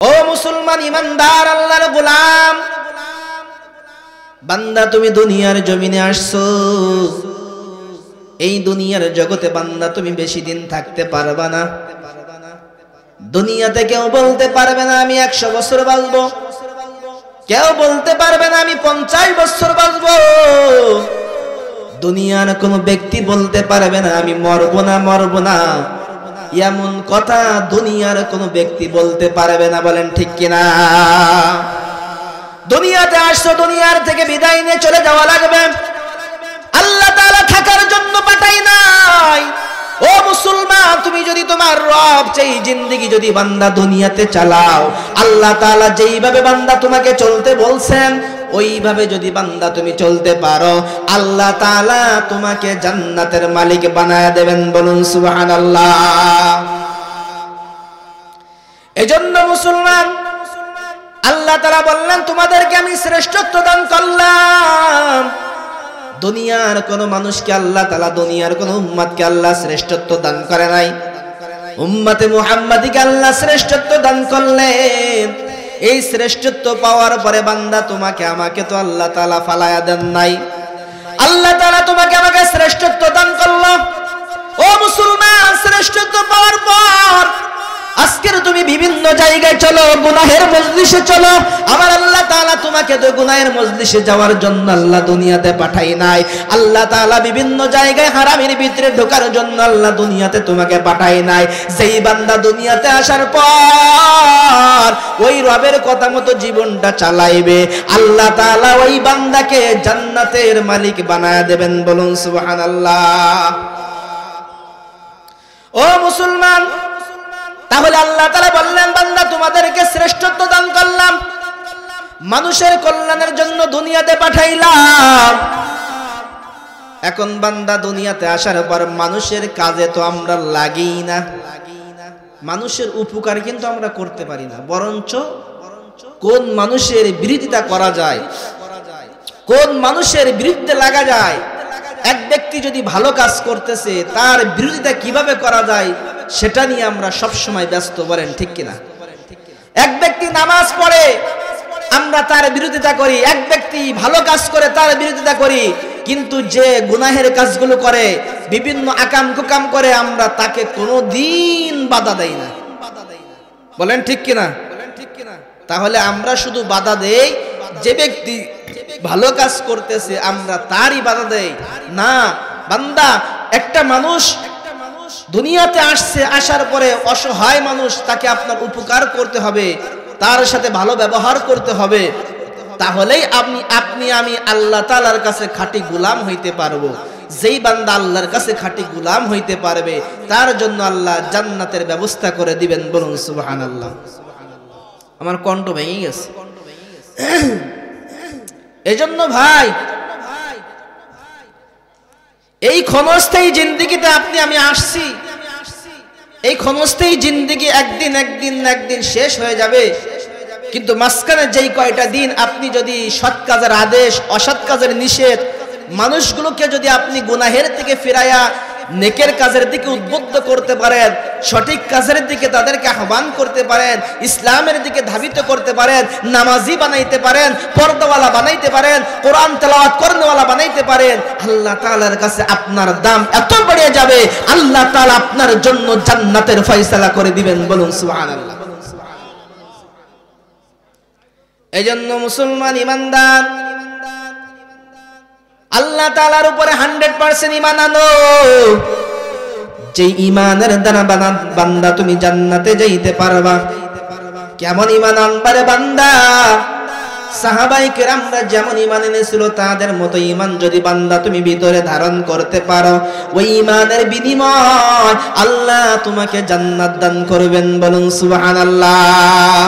ও মুসলমান ইমানদার আল্লাহর গোলাম, বান্দা তুমি দুনিয়ার জমিনে আসছো। এই দুনিয়ার জগতে বান্দা তুমি বেশি দিন থাকতে পারবা না। দুনিয়াতে কেউ বলতে পারবে না আমি 100 বছর বাঁচবো, কেউ বলতে পারবে না আমি 50 বছর বাঁচবো। দুনিয়ার কোনো ব্যক্তি বলতে পারবে না আমি মরবো না। এমন কথা দুনিয়ার কোনো ব্যক্তি বলতে পারবে না। বলেন ঠিক কিনা? দুনিয়াতে আসছো, দুনিয়ার থেকে বিদায় নিয়ে চলে যাওয়া লাগবে। আল্লাহ তাআলা থাকার জন্য পাঠাই নাই। ও মুসলমান, তুমি যদি তোমার রব চাই জিন্দেগি যদি বান্দা দুনিয়াতে চালাও, আল্লাহ তাআলা যেইভাবে বান্দা তোমাকে চলতে বলছেন ওইভাবে যদি বান্দা তুমি চলতে পারো, আল্লাহ তাআলা তোমাকে জান্নাতের মালিক বানায় দেবেন। বলুন সুবহানাল্লাহ। এজন্য মুসলমান, আল্লাহ তাআলা বললেন তোমাদেরকে আমি শ্রেষ্ঠত্ব দান করলাম। দুনিয়ার কোন মানুষকে আল্লাহ তাআলা, দুনিয়ার কোন উম্মতকে আল্লাহ শ্রেষ্ঠত্ব দান করে নাই। উম্মতে মুহাম্মাদীকে আল্লাহ শ্রেষ্ঠত্ব দান করলেন। এই শ্রেষ্ঠত্ব পাওয়ার পরে বান্দা তোমাকে আমাকে তো আল্লাহ তাআলা ফালায়া দেন নাই। আল্লাহ তাআলা তোমাকে আমাকে শ্রেষ্ঠত্ব দান করলো। ও মুসলমান, শ্রেষ্ঠত্ব পাওয়ার পর আজকের তুমি বিভিন্ন জায়গায় চলো, গুনাহের মজলিসে চলো। আমার আল্লাহ তাআলা তোমাকে তো গুনাহের মজলিসে যাওয়ার জন্য আল্লাহ দুনিয়াতে পাঠাই নাই। আল্লাহ তাআলা বিভিন্ন জায়গায় হারামের ভিতরে ঢোকার জন্য আল্লাহ দুনিয়াতে তোমাকে পাঠাই নাই। যেই বান্দা দুনিয়াতে আসার পর ওই রবের কথা মতো জীবনটা চালাইবে, আল্লাহ তাআলা ওই বান্দাকে জান্নাতের মালিক বানায় দেবেন। বলুন সুবহানাল্লাহ। ও মুসলমান, তাহলে আল্লাহ তাআলা বললেন বান্দা তোমাদেরকে শ্রেষ্ঠত্ব দান করলাম, মানুষের কল্যাণের জন্য দুনিয়াতে পাঠাইলাম। এখন বান্দা দুনিয়াতে আসার পর মানুষের কাজে তো আমরা লাগি না, মানুষের উপকার কিন্তু আমরা করতে পারি না। বরঞ্চ কোন মানুষের বিরোধিতা করা যায়, কোন মানুষের বিরুদ্ধে লাগা যায়। এক ব্যক্তি যদি ভালো কাজ করতেছে তার বিরোধিতা কিভাবে করা যায় সেটা নিয়ে আমরা সব সময় ব্যস্ত। বলেন ঠিক কিনা? এক ব্যক্তি নামাজ পড়ে আমরা তার বিরোধিতা করি, এক ব্যক্তি ভালো কাজ করে তার বিরোধিতা করি, কিন্তু যে গুনাহের কাজগুলো করে, বিভিন্ন আকাম কুকাম করে, আমরা তাকে কোনোদিন বাধা দেই না। বলেন ঠিক কিনা? তাহলে আমরা শুধু বাধা দেই যে ব্যক্তি ভালো কাজ করতেছে আমরা তারই বাধা দেই না। বান্দা, একটা মানুষ দুনিয়াতে আসছে, আসার পরে অসহায় মানুষ, তাকে আপনার উপকার করতে হবে, তার সাথে ভালো ব্যবহার করতে হবে। তাহলেই আমি আল্লাহ তাআলার কাছে খাঁটি গোলাম হইতে পারবো। যেই বান্দা আল্লাহর কাছে খাঁটি গোলাম হইতে পারবে তার জন্য আল্লাহ জান্নাতের ব্যবস্থা করে দিবেন। বলুন সুবহানাল্লাহ। আমার কণ্ঠ ভেঙে গেছে। এজন্য ভাই, এই ক্ষণস্থায়ী জিন্দেগিতে আমি আসছি, এই ক্ষণস্থায়ী জিন্দেগি একদিন শেষ হয়ে যাবে। কিন্তু মাঝখানে যেই কয়টা দিন আপনি যদি সৎ কাজের আদেশ, অসৎ কাজের নিষেধ, মানুষগুলোকে যদি আপনি গুনাহের থেকে ফিরাইয়া নেকের কাজের দিকে উদ্বুদ্ধ করতে পারেন, সঠিক কাজের দিকে তাদেরকে আহ্বান করতে পারেন, ইসলামের দিকে ধাবিত করতে পারেন, নামাজি বানাইতে পারেন, পর্দাওয়ালা বানাইতে পারেন, কোরআন তেলাওয়াত করেনওয়ালা বানাইতে পারেন, আল্লাহ তাআলার কাছে আপনার দাম এত বেড়ে যাবে, আল্লাহ তাআলা আপনার জন্য জান্নাতের ফয়সালা করে দিবেন। বলুন সুবহানাল্লাহ। এজন্য মুসলমান ইমানদার, আল্লাহ তাআলার উপরে 100% ঈমান আনো। যে ঈমানের দ্বারা বান্দা তুমি জান্নাতে যাইতে পারবা। কেমন ঈমান আনবারে বান্দা? সাহাবায়ে কেরামরা যেমন ঈমান এনেছিল তাদের মতো ঈমান যদি বান্দা তুমি ভিতরে ধারণ করতে পারো, ওই ঈমানের বিনিময় আল্লাহ তোমাকে জান্নাত দান করবেন। বলুন সুবহানাল্লাহ।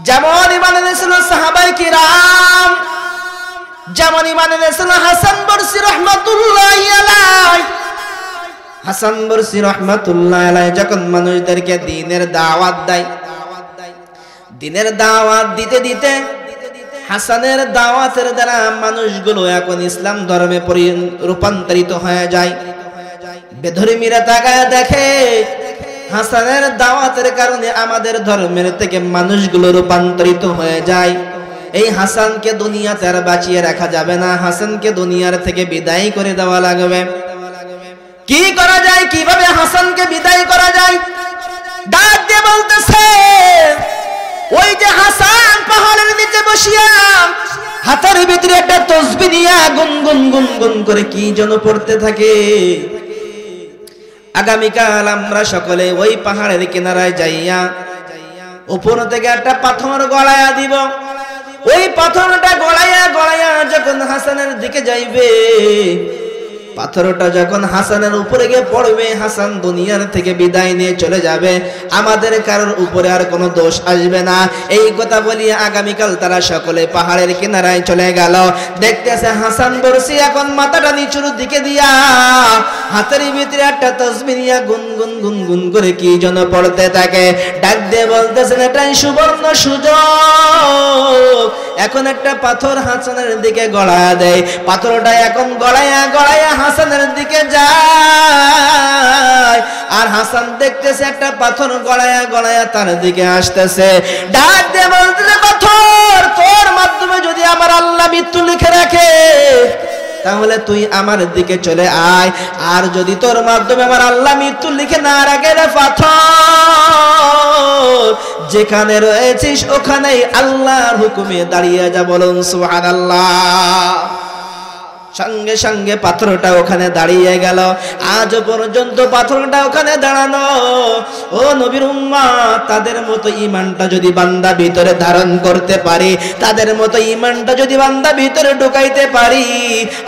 যেমন ঈমান এনেছিল সাহাবায়ে কেরাম, যেমন ঈমান এনেছিল হাসান বরসি রাহমাতুল্লাহি আলাইহি। হাসান বরসি রাহমাতুল্লাহি আলাইহি যখন মানুষদেরকে দ্বীনের দাওয়াত দেয়, দ্বীনের দাওয়াত দিতে দিতে হাসানের দাওয়াতের দ্বারা মানুষগুলো এখন ইসলাম ধর্মে রূপান্তরিত হয়ে যায়। বেধর্মীরা তাকায় দেখে হাসানের দাওয়াতের কারণে আমাদের ধর্মের থেকে মানুষগুলো রূপান্তরিত হয়ে যায়। এই হাসানকে দুনিয়াতে আর বাঁচিয়ে রাখা যাবে না, হাসানকে দুনিয়ার থেকে বিদায় করে দেওয়া লাগবে। কি করা যায়, কিভাবে হাসানকে বিদায় করা যায়? ডাক দিয়ে বলতেছে, ওই যে হাসান পাহাড়ের নিচে বসিয়া হাতের ভিতরে একটা তসবিহ নিয়া গুনগুন গুনগুন করে কি যেন পড়তে থাকে। আগামীকাল আমরা সকলে ওই পাহাড়ের কিনারায় যাইয়া উপর থেকে একটা পাথর গড়াইয়া দিব। ওই পাথরটা গড়াইয়া গড়াইয়া যখন হাসানের দিকে যাইবে, পাথরটা যখন হাসানের উপরে গিয়ে পড়বে, হাসান দুনিয়ার থেকে বিদায় নিয়ে চলে যাবে, আমাদের কারোর উপরে আর কোনো দোষ আসবে না। এই কথা বলিয়ে আগামীকাল তারা সকলে পাহাড়ের কিনারায় চলে গেল। দেখতেছে হাসান বরসি এখন মাথাটা নিচুর দিকে দিয়া হাতের ভিতরে একটা তাসবিহ নিয়ে গুনগুন গুনগুন করে কি যেন পড়তে থাকে। ডাক দিয়ে বলতেছেন, এটাই সুবর্ণ সুযোগ, এখন একটা পাথর হাসানের দিকে গড়ায়া দেয়। পাথরটা এখন গড়াইয়া গড়াইয়া হাসানের দিকে যায়, আর হাসান দেখতেছে একটা পাথর গড়াইয়া গড়াইয়া তার দিকে আসতেছে। ডাক দিয়ে বলতেছে, পাথর, তোর মাধ্যমে যদি আমার আল্লাহ মৃত্যু লিখে রাখে তাহলে তুই আমার দিকে চলে আয়, আর যদি তোর মাধ্যমে আমার আল্লাহ মৃত্যু লিখে না রাখে রে পাথর, যেখানে রয়েছিস ওখানেই আল্লাহর হুকুমে দাঁড়িয়ে যা। বলুন সুবহানাল্লাহ। সঙ্গে সঙ্গে পাথরটা ওখানে দাঁড়িয়ে গেল। আজ পর্যন্ত পাথরটা ওখানে দাঁড়ানো। ও নবীর উম্মত, তাদের মতো ঈমানটা যদি বান্দা ভিতরে ধারণ করতে পারি, তাদের মতো ঈমানটা যদি বান্দা ভিতরে ঢুকাইতে পারি,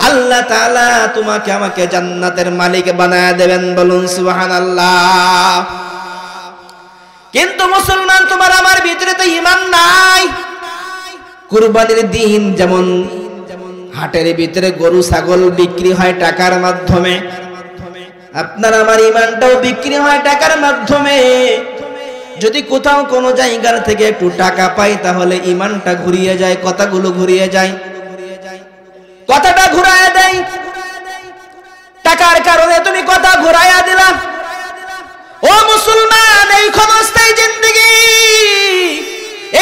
আল্লাহ তাআলা তোমাকে আমাকে জান্নাতের মালিক বানায় দেবেন। বলুন সুবহানাল্লাহ। কিন্তু মুসলমান, তোমার আমার ভিতরে তো ঈমান নাই। কুরবানির দিন যেমন হাটের ভিতরে গরু ছাগল বিক্রি হয় টাকার মাধ্যমে, আপনার আমার ঈমানটাও বিক্রি হয় টাকার মাধ্যমে। যদি কোথাও কোনো জায়গার থেকে একটু টাকা পাই তাহলে ঈমানটা ঘুরিয়ে যায়, কথাগুলো ঘুরিয়ে যায়, কথাটা ঘুরাইয়া দেয়। টাকার কারণে তুমি কথা ঘুরাইয়া দিলা। ও মুসলমান, এই ক্ষণস্থায়ী জিন্দেগি,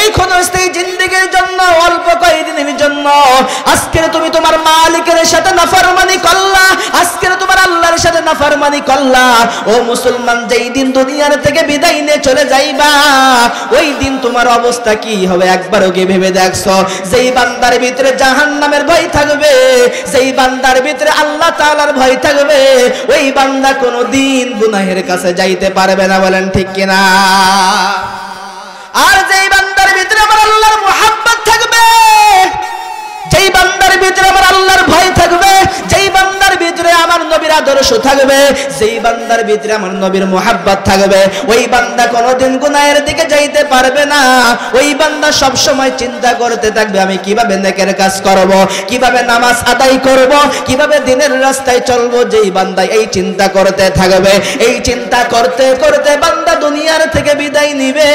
এই ক্ষণস্থায়ী জিন্দেগির জন্য অল্প কয়েকদিনের জন্য আজকে তুমি তোমার মালিকের সাথে নাফরমানি করলা, আজকে তোমার আল্লাহর সাথে নাফরমানি করলা। ও মুসলমান, যেই দিন দুনিয়ার থেকে বিদায় নিয়ে চলে যাইবা, ওই দিন তোমার অবস্থা কি হবে একবারও কি ভেবে দেখছো? যেই বান্দার ভিতরে জাহান্নামের ভয় থাকবে, যেই বান্দার ভিতরে আল্লাহ তাআলার ভয় থাকবে, ওই বান্দা কোনোদিন গুনাহের কাছে যাইতে পারবে না। বলেন ঠিক কিনা? আর যেই বান্দার ভিতরে আমার আল্লাহর মুহাব্বত থাকবে, যেই বান্দার ভিতরে আমার আল্লাহর ভয় থাকবে, যেই বান্দার ভিতরে আমার নবীর আদর্শ থাকবে, যেই বান্দার ভিতরে আমার নবীর মুহাব্বত থাকবে, ওই বান্দা কোনোদিন গুনাহের দিকে যাইতে পারবে না। ওই বান্দা সব সময় চিন্তা করতে থাকবে, আমি কিভাবে নেকের কাজ করব, কিভাবে নামাজ আদায় করব, কিভাবে দিনের রাস্তায় চলবো। যেই বান্দা এই চিন্তা করতে থাকবে, এই চিন্তা করতে করতে বান্দা দুনিয়ার থেকে বিদায় নিবে,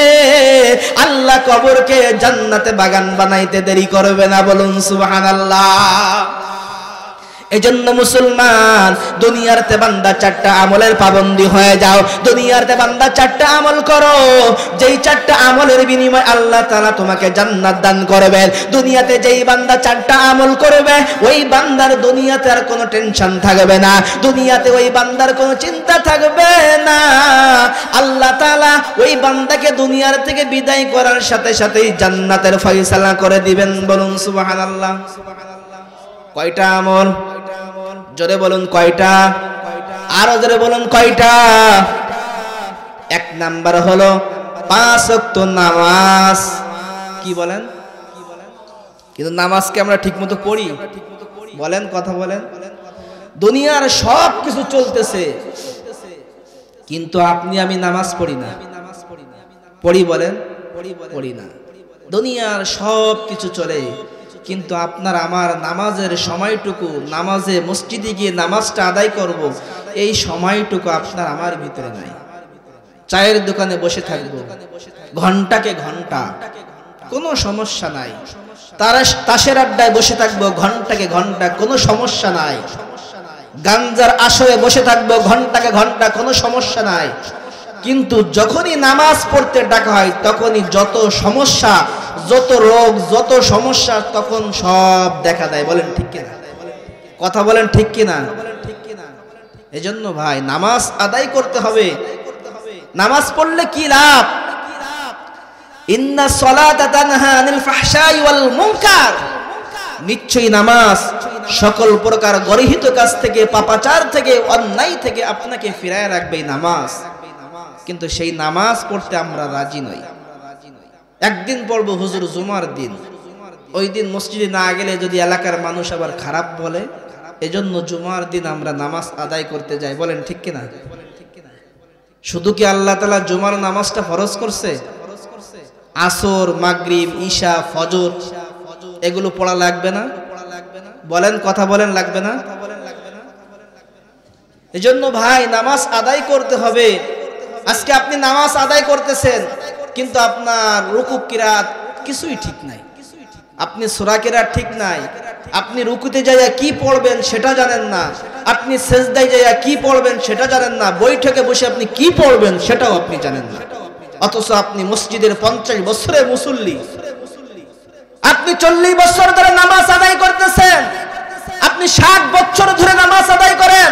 আল্লাহ কবরকে জান্নাতে বাগান বানাইতে দেরি করবে না। বলুন সুবহানাল্লাহ। এজন্য মুসলমান, দুনিয়াতে বান্দা চারটা আমলের পাবন্দী হয়ে যাও। দুনিয়াতে বান্দা চারটা আমল করো, যেই চারটা আমলের বিনিময়ে আল্লাহ তাআলা তোমাকে জান্নাত দান করবেন। দুনিয়াতে যেই বান্দা চারটা আমল করবে, ওই বান্দার দুনিয়াতে আর কোনো টেনশন থাকবে না, দুনিয়াতে ওই বান্দার কোনো চিন্তা থাকবে না। আল্লাহ তাআলা ওই বান্দাকে দুনিয়ার থেকে বিদায় করার সাথে সাথেই জান্নাতের ফয়সালা করে দিবেন। বলুন সুবহানাল্লাহ। কয়টা আমল? জোরে বলুন কয়টা? আরো জোরে বলুন কয়টা? এক নাম্বার হলো 5 ওয়াক্ত নামাজ। কি বলেন? কিন্তু নামাজকে আমরা ঠিকমতো পড়ি? বলেন, কথা বলেন। দুনিয়ার সব কিছু চলতেছে, কিন্তু আপনি আমি নামাজ পড়ি না। পড়ি? বলেন, পড়ি না। দুনিয়ার সব কিছু চলে, কিন্তু আপনার আমার নামাজের সময়টুকু, নামাজে মসজিদে গিয়ে নামাজটা আদায় করব, এই সময়টুকু আপনার আমার ভিতরে নাই। চায়ের দোকানে বসে থাকবো ঘন্টাকে ঘন্টা, কোনো সমস্যা নাই। তাসের আড্ডায় বসে থাকবো ঘন্টাকে ঘন্টা, কোনো সমস্যা নাই। গাঞ্জার আসরে বসে থাকবো ঘন্টাকে ঘন্টা, কোনো সমস্যা নাই। কিন্তু যখনই নামাজ পড়তে ডাকা হয় তখনই যত সমস্যা, যত রোগ, যত সমস্যা তখন সব দেখা দেয়। বলেন ঠিক কিনা? কথা বলেন ঠিক কিনা? এজন্য ভাই নামাজ আদায় করতে হবে। নামাজ পড়লে কি লাভ? ইন্না সলাতা তানহা আনিল ফাহশাই ওয়াল মুনকার, নিশ্চয়ই নামাজ সকল প্রকার গর্হিত কাজ থেকে, পাপাচার থেকে, অন্যায় থেকে আপনাকে ফিরায় রাখবে নামাজ। কিন্তু সেই নামাজ পড়তে আমরা রাজি নই। একদিন পড়বো হুজুর জুমার দিন, ওই দিন মসজিদে না গেলে যদি এলাকার মানুষ আবার খারাপ বলে, এজন্য জুমার দিন আমরা নামাজ আদায় করতে যাই। বলেন ঠিক কিনা? শুধু কি আল্লাহ তাআলা জুমার নামাজটা ফরজ করছে? আসর, মাগরিব, ঈশা, ফজর এগুলো পড়া লাগবে না? বলেন, কথা বলেন, লাগবে না? এজন্য ভাই নামাজ আদায় করতে হবে। আজকে আপনি নামাজ আদায় করতেছেন কিন্তু আপনার রুকু কিরাত কিছুই ঠিক নাই, আপনি সূরা কিরাত ঠিক নাই, আপনি রুকুতে যাইয়া কি পড়বেন সেটা জানেন না, আপনি সেজদায় যাইয়া কি পড়বেন সেটা জানেন না, বৈঠকে বসে আপনি কি পড়বেন সেটাও আপনি জানেন না। অথচ আপনি মসজিদের 50 বছরের মুসল্লি, আপনি 40 বছর ধরে নামাজ আদায় করতেছেন, আপনি 60 বছর ধরে নামাজ আদায় করেন,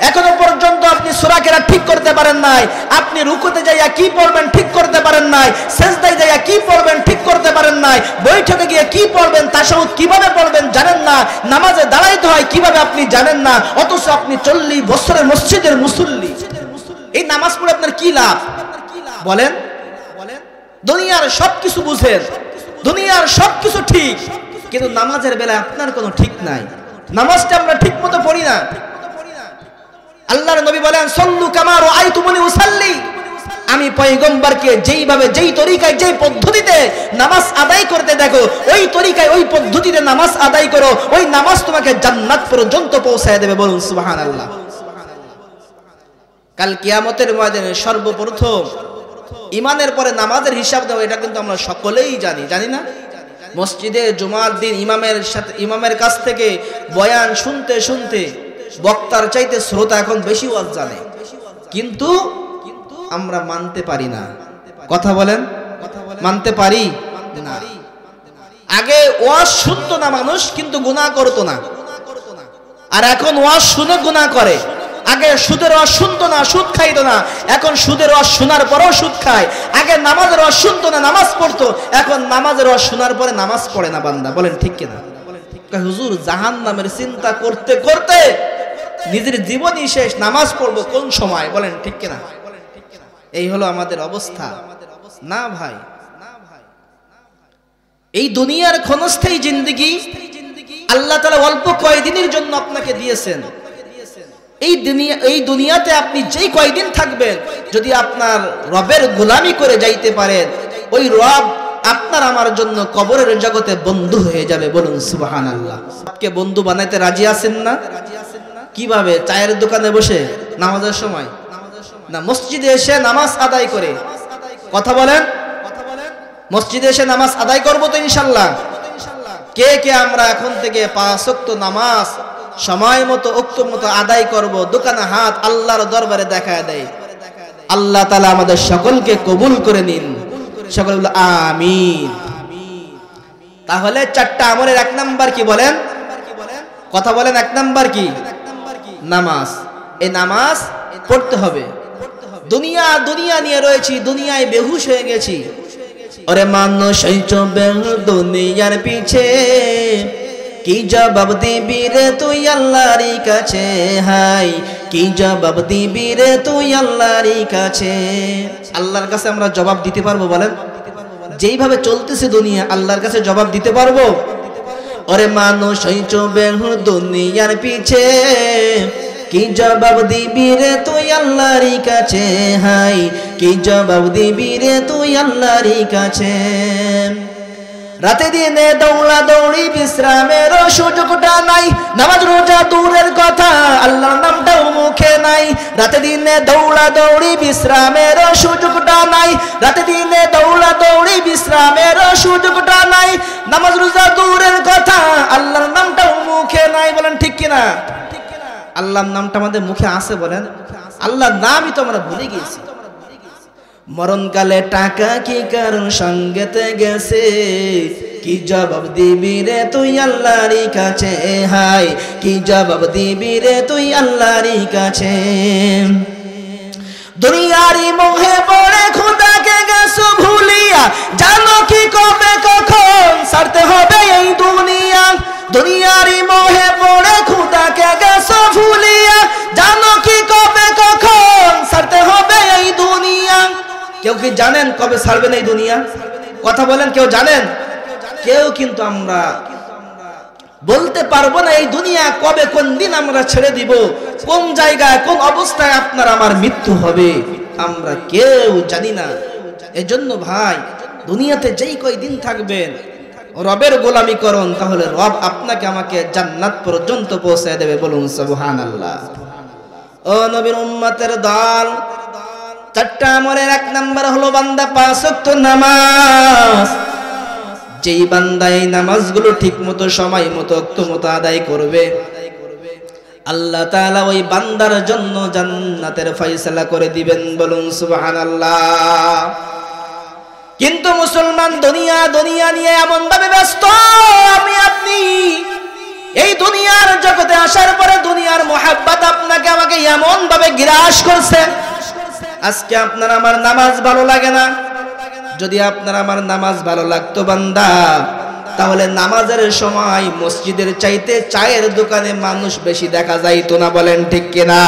এখনো পর্যন্ত আপনি সূরা কিরাত ঠিক করতে পারেন নাই, আপনি রুকুতে যাইয়া কি পড়বেন ঠিক করতে পারেন নাই, সেজদায় যাইয়া কি পড়বেন ঠিক করতে পারেন নাই, বৈঠকে গিয়ে কি পড়বেন, তাশাহুদ কিভাবে পড়বেন জানেন না, নামাজে দাঁড়াইতে হয় কিভাবে আপনি জানেন না, অথচ আপনি 40 বছরের মসজিদের মুসল্লি। এই নামাজ পড়ে আপনার কি লাভ? বলেন। দুনিয়ার সবকিছু বুঝেন, দুনিয়ার সবকিছু ঠিক, কিন্তু নামাজের বেলায় আপনার কোনো ঠিক নাই। নামাজটা আমরা ঠিক মতো পড়ি না। আল্লাহর নবী বলেন, সল্লু কামা রাআইতুমুনি উসাল্লি, আমি পয়গম্বরকে যেইভাবে, যেই তরিকায়, যেই পদ্ধতিতে নামাজ আদায় করতে দেখো, ওই তরিকায়, ওই পদ্ধতিতে নামাজ আদায় করো, ওই নামাজ তোমাকে জান্নাত পর্যন্ত পৌঁছায় দেবে। বলুন সুবহানাল্লাহ। কাল কিয়ামতের ময়দানে সর্বপ্রথম ইমানের পরে নামাজের হিসাব দেওয়া, এটা কিন্তু আমরা সকলেই জানি, জানি না? মসজিদে জুমার দিন ইমামের কাছ থেকে বয়ান শুনতে শুনতে বক্তার চাইতে শ্রোতা এখন বেশি ওয়াজ জানে, কিন্তু আমরা মানতে পারি না। কথা বলেন, মানতে পারি না। আগে ওয়াজ শুনতো না মানুষ, কিন্তু গুনাহ করতো না, আর এখন ওয়াজ শুনে গুনাহ করে। আগে সুদের ওয়াজ শুনতো না, সুদ খাইতো না, এখন সুদের ওয়াজ শোনার পরেও সুদ খায়। আগে নামাজের ওয়াজ শুনতো না, নামাজ পড়তো, এখন নামাজের ওয়াজ শোনার পরে নামাজ পড়ে না বান্দা। বলেন ঠিক কিনা? হুজুর জাহান্নামের চিন্তা করতে করতে নিজের জীবনই শেষ, নামাজ পড়বো কোন সময়? বলেন ঠিক কিনা? এই হলো আমাদের অবস্থা। না ভাই, এই দুনিয়ার ক্ষণস্থায়ী জিন্দেগি আল্লাহ তাআলা অল্প কয়দিনের জন্য আপনাকে দিয়েছেন। এই দুনিয়াতে আপনি যেই কয়দিন থাকবেন, যদি আপনার রবের গোলামি করে যাইতে পারেন, ওই রব আপনার আমার জন্য কবরের জগতে বন্ধু হয়ে যাবে। বলুন সুবহানাল্লাহ। আপনি বন্ধু বানাইতে রাজি আছেন না? কিভাবে? চায়ের দোকানে বসে নামাজের সময় না, মসজিদে এসে নামাজ আদায় করে। কথা বলেন, মসজিদে এসে নামাজ আদায় করবো তো ইনশাল্লাহ। কে কে আমরা এখন থেকে 5 ওয়াক্ত নামাজ সময় মতো, ওক্ত মতো আদায় করব? দোকানে হাত আল্লাহর দরবারে দেখায় দেয়। আল্লাহ তাআলা আমাদের সকলকে কবুল করে নিন। সকল বলে আমিন। তাহলে 4টা আমলের 1 নাম্বার কি বলেন? কথা বলেন, 1 নাম্বার কি? নামাজ। এই নামাজ পড়তে হবে। দুনিয়া নিয়ে রয়েছি, দুনিয়ায় বেহুশ হয়ে গেছি। ওরে মানুষ দুনিয়ার পিছে কি জবাব দিবি রে তুই আল্লাহর কাছে? হাই কি জবাব দিবি রে তুই আল্লাহর কাছে? আল্লাহর কাছে আমরা জবাব দিতে পারবো? বলেন, যেইভাবে চলতেছে দুনিয়া, আল্লাহর কাছে জবাব দিতে পারবো? ওরে মানুষ দুনিয়ার পিছে কি জবাব দিবি রে তুই আল্লাহর কাছে? হাই কি জবাব দিবি রে তুই আল্লাহর কাছে? রাতে দিনে দৌড়া দৌড়ি, বিশ্রামের সুযোগটা নাই, নামাজ রোজা দূরের কথা, আল্লাহর নামটাও মুখে নাই। রাতে দিনে দৌড়া দৌড়ি, বিশ্রামের সুযোগটা নাই, রাতে দিনে দৌড়া দৌড়ি, বিশ্রামের সুযোগটা নাই, নামাজ রোজা দূরের কথা, আল্লাহর নামটাও মুখে নাই। বলেন ঠিক কিনা? আল্লাহর নামটা আমাদের মুখে আছে? বলেন, আল্লাহর নামই তো আমরা ভুলে গিয়েছি। মরণকালে টাকা কি কারণ সঙ্গেতে গেছে, কি জবাব দিবি রে তুই আল্লাহর কাছে, হায় কি জবাব দিবি রে তুই আল্লাহর কাছে। দুনিয়ারি মোহে পড়ে খোদাকে গেছো ভুলিয়া, জানো কি কবে কখন ছাড়তে হবে এই দুনিয়া। দুনিয়ারি মোহে পড়ে খোদাকে গেছো ভুলিয়া, জানো কি কবে কখন ছাড়তে হবে এই দুনিয়া। কেউ কি জানেন কবে ছাড়বেন এই দুনিয়া? কথা বলেন, কেউ জানেন? কেউ কিন্তু আমরা বলতে পারবো না এই দুনিয়া কবে কোন দিন আমরা ছেড়ে দিব, কোন জায়গায় কোন অবস্থায় আপনার আমার মৃত্যু হবে, আমরা কেউ জানি না। এজন্য ভাই, দুনিয়াতে যেই কয়দিন থাকবেন রবের গোলামি করুন, তাহলে রব আপনাকে আমাকে জান্নাত পর্যন্ত পৌঁছে দেবে। বলুন সুবহানাল্লাহ। ও নবীর উম্মতের দল, চারটা আমলের এক নাম্বার হলো বান্দা পাঁচ ওয়াক্ত নামাজ। যেই বান্দা এই নামাজগুলো ঠিক মতো সময় মতো ওয়াক্ত মতো আদায় করবে, আল্লাহ তাআলা ওই বান্দার জন্য জান্নাতের ফয়সালা করে দিবেন। বলুন সুবহানাল্লাহ। কিন্তু মুসলমান দুনিয়া দুনিয়া নিয়ে এমন ভাবে ব্যস্ত, আমি আপনি এই দুনিয়ার জগতে আসার পরে দুনিয়ার মোহাব্বত আপনাকে আমাকে এমন ভাবে গ্রাস করছে, আজকে আপনার আমার নামাজ ভালো লাগে না। যদি আপনার আমার নামাজ ভালো লাগতো বান্দা, তাহলে নামাজের সময় মসজিদের চাইতে চায়ের দোকানে মানুষ বেশি দেখা যাইতো না। বলেন ঠিক কিনা?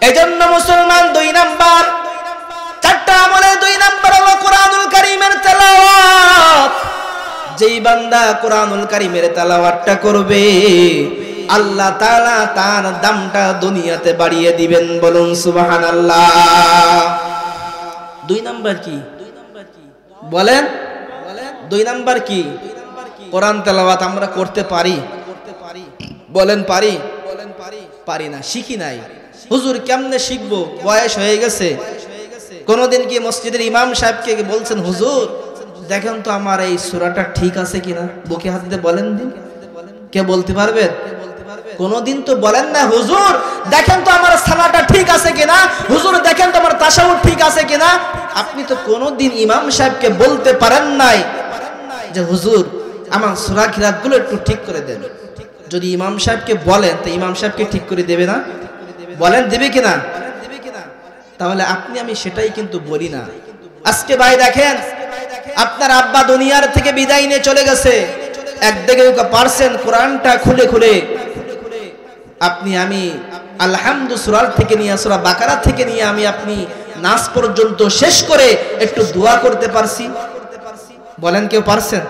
এজন্য মুসলমান দুই নাম্বার, চারটা আমলের দুই নাম্বার হলো কোরআনুল কারীমের তেলাওয়াত। যেই বান্দা কোরআনুল কারীমের তেলাওয়াতটা করবে, আল্লাহ তাআলা তার দামটা দুনিয়াতে বাড়িয়ে দিবেন। বলুন সুবহানাল্লাহ। দুই নাম্বার কি বলেন? দুই নাম্বার কি? কোরআন তেলাওয়াত আমরা করতে পারি? বলেন পারি? পারি না, শিখি নাই। হুজুর কেমনে শিখবো? বয়স হয়ে গেছে। কোনদিন কি মসজিদের ইমাম সাহেবকে বলছেন, হুজুর দেখেন তো আমার এই সূরাটা ঠিক আছে কিনা, বুকে হাত দিয়ে বলেন দিন? কে বলতে পারবেন? কোনদিন তো বলেন না, হুজুর দেখেন তো আমার সালাটা ঠিক আছে কিনা, হুজুর দেখেন তো আমার তাশাহুদ ঠিক আছে কিনা। আপনি তো কোনদিন ইমাম সাহেবকে বলতে পারেন নাই যে হুজুর আমার সূরা কিরাতগুলো একটু ঠিক করে দেন। যদি ইমাম সাহেবকে বলেন তো ইমাম সাহেবকে ঠিক করে দেবে না? বলেন দেবে কিনা? তাহলে আপনি আমি সেটাই কিন্তু বলি না। আজকে ভাই দেখেন, আপনার আব্বা দুনিয়ার থেকে বিদায় নিয়ে চলে গেছে, একদিকে পারছেন কোরআনটা খুলে খুলে আপনি আমি আলহামদু সূরা থেকে নিয়ে সূরা বাকারা থেকে নিয়ে আমি আপনি নাস পর্যন্ত শেষ করে একটু দোয়া করতে পারছি? বলেন কেউ পারছেন?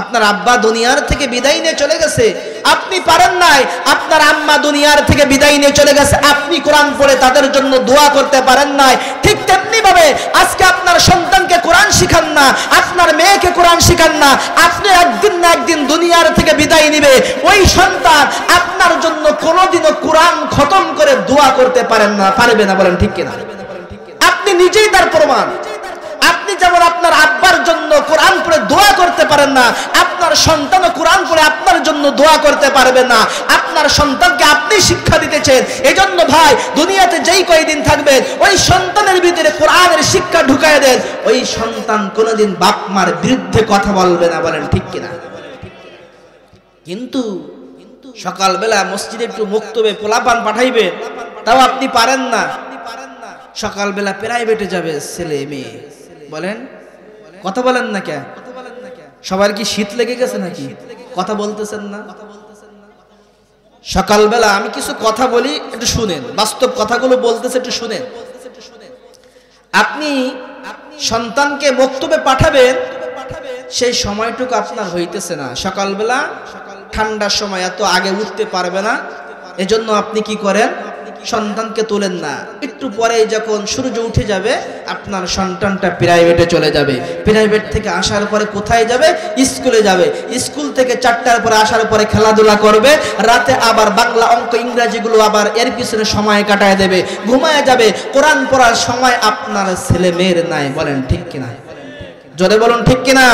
আপনার আব্বা দুনিয়ার থেকে বিদায় নিয়ে চলে গেছে, আপনি পারেন নাই। আপনার আম্মা দুনিয়ার থেকে বিদায় নিয়ে চলে গেছে, আপনি কোরআন পড়ে তাদের জন্য দোয়া করতে পারেন নাই। ঠিক তেমনি ভাবে আজকে আপনার সন্তানকে কোরআন শিখান না, আপনার মেয়েকে কোরআন শিখান না, আপনি একদিন না একদিন দুনিয়ার থেকে বিদায় নিবে, ওই সন্তান আপনার জন্য কোনোদিনও কোরআন খতম করে দোয়া করতে পারেন না, পারবে না। বলেন ঠিক কিনা? আপনি নিজেই তার প্রমাণ। আপনি যেমন আপনার আব্বার জন্য কোরআন পড়ে দোয়া করতে পারেন না, আপনার সন্তানও কোরআন পড়ে আপনার জন্য দোয়া করতে পারবে না। আপনার সন্তানকে আপনি শিক্ষা দিতেছেন। এজন্য ভাই, দুনিয়াতে যেই কয়দিন থাকবেন ওই সন্তানের ভিতরে কোরআনের শিক্ষা ঢুকায় দেন, ওই সন্তান কোনোদিন বাপ মার বিরুদ্ধে কথা বলবে না। বলেন ঠিক কিনা? কিন্তু সকালবেলা মসজিদে একটু মুক্তবে পোলাপান পাঠাইবে, তাও আপনি পারেন না। সকালবেলা প্রাইভেটে যাবে ছেলে মেয়ে, বলেন কথা বলেন না কে? সবার কি শীত লেগে গেছে নাকি? কথা বলতেছেন না? সকালবেলা আমি কিছু কথা বলি, একটু শুনেন, বাস্তব কথাগুলো বলতেছে, একটু শুনেন। আপনি সন্তানকে বক্তব্যে পাঠাবেন, সেই সময়টুকু আপনার হইতেছে না। সকালবেলা ঠান্ডার সময় এত আগে উঠতে পারবে না, এজন্য আপনি কি করেন? সন্তানকে তোলেন না। একটু পরে যখন সূর্য উঠে যাবে, আপনার সন্তানটা প্রাইভেটে চলে যাবে। প্রাইভেট থেকে আসার পরে কোথায় যাবে? স্কুলে যাবে। স্কুল থেকে 4টার পরে আসার পরে খেলাধুলা করবে, রাতে আবার বাংলা অঙ্ক ইংরাজিগুলো আবার এর পিছনে সময় কাটায় দেবে, ঘুমায় যাবে। কোরআন পড়ার সময় আপনার ছেলে মেয়ের নাই। বলেন ঠিক কিনা? জোরে বলুন ঠিক কিনা?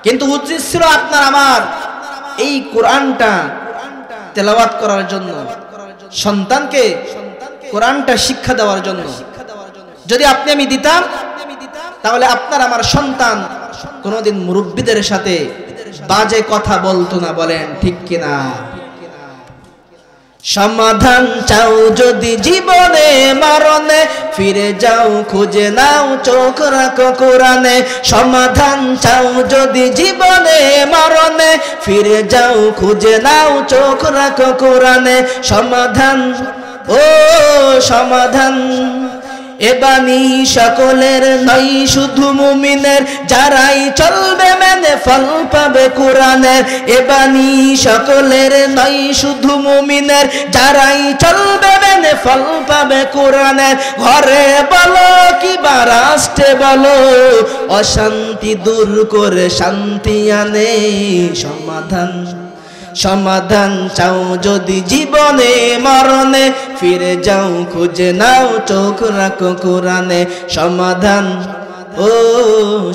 কিন্তু উচিত ছিল আপনার আমার এই কোরআনটা তেলাওয়াত করার জন্য, সন্তানকে কোরআনটা শিক্ষা দেওয়ার জন্য। যদি আপনি আমি দিতাম তাহলে আপনার আমার সন্তান কোনোদিন মুরব্বীদের সাথে বাজে কথা বলতো না। বলেন ঠিক কিনা? সমাধান চাও যদি জীবনে মরণে, ফিরে যাও খুঁজে নাও চোখ রাখো কোরআনে। সমাধান চাও যদি জীবনে মরণে, ফিরে যাও খুঁজে নাও চোখ রাখো কোরআনে। সমাধান ও সমাধান এ বাণী সকলের নয় শুধু মুমিনের, যারাই চলবে মেনে ফল পাবে কোরআনের। এ বাণী সকলের নয় শুধু মুমিনের, যারাই চলবে মেনে ফল পাবে কোরআনের। ঘরে বলো কিবা রাষ্ট্রে বলো, অশান্তি দূর করে শান্তি আনে। সমাধান সমাধান চাও যদি জীবনে মরণে, ফিরে যাও খুঁজে নাও চোখ রাখো কোরআনে। সমাধান ও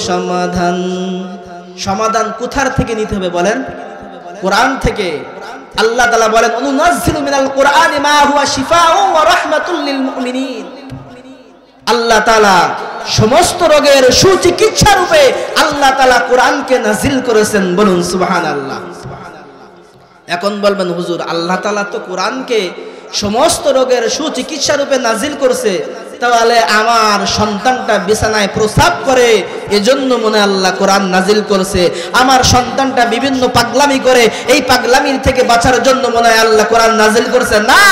সমাধান, সমাধান কোথার থেকে নিতে হবে বলেন? কোরআন থেকে। আল্লাহ তাআলা বলেন অনুনাজ্জিলু মিনাল কোরআনি মা হুয়া শিফাউন ওয়া রাহমাতুল লিল মুমিনিন। আল্লাহ তাআলা সমস্ত রোগের সুচিকিৎসা রূপে আল্লাহ তাআলা কোরআনকে নাজিল করেছেন। বলুন সুবহানাল্লাহ। এখন বলবেন হুজুর আল্লাহ তাআলা তো কোরআনকে সমস্ত রোগের সুচিকিৎসা রূপে নাজিল করছে, তাহলে আমার সন্তানটা বিছানায় প্রস্রাব করে এজন্য মনে আল্লাহ কোরআন নাজিল করছে, আমার সন্তানটা বিভিন্ন পাগলামি করে এই পাগলামির থেকে বাঁচার জন্য মনে হয় আল্লাহ কোরআন নাজিল করছে। না,